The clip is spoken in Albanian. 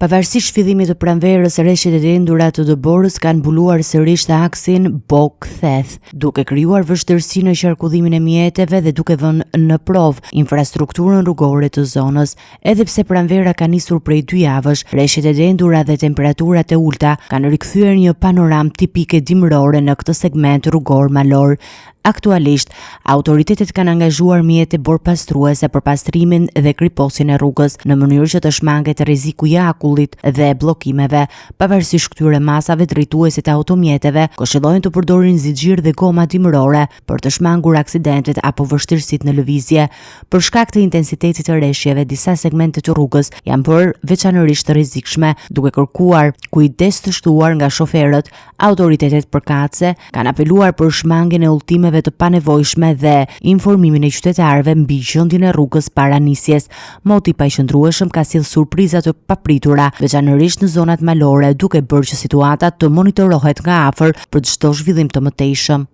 Pavarësisht fillimit të pranverës, rreshtet e dendura të Dëborës kanë mbuluar sërish të aksin Bok-Theth, duke krijuar vështirësi në qarkullimin e mjeteve dhe duke vënë në provë infrastrukturën rrugore të zonës. Edhe pse pranvera ka nisur prej 2 javësh, rreshtet e dendura dhe temperaturat e ulta kanë rikthyer një panoramë tipike dimrore në këtë segment rrugor malor. Aktualisht, autoritetet kanë angazhuar mjete borpastruese për pastrimin dhe kriposin e rrugës në mënyrë që të shmanget rreziku i akullit dhe bllokimeve. Pavarësisht këtyre masave, drejtuesit e automjeteve këshillojnë të përdorin zinxhir dhe goma dimrore për të shmangur aksidentet apo vështirësitë në lëvizje. Për shkak të intensitetit të rreshjeve, disa segmente të rrugës janë bërë veçanërisht të rrezikshme, duke kërkuar kujdes të shtuar nga shoferët. Autoritetet përkatëse kanë apeluar për shmangjen e udhëtimeve të panevojshme dhe informimin e qytetarëve mbi gjendjen e rrugës para nisjes. Moti i paqëndrueshëm ka sjellë surpriza të papritura, veçanërisht në zonat malore, duke bërë që situata të monitorohet nga afër për çdo zhvillim të mëtejshëm.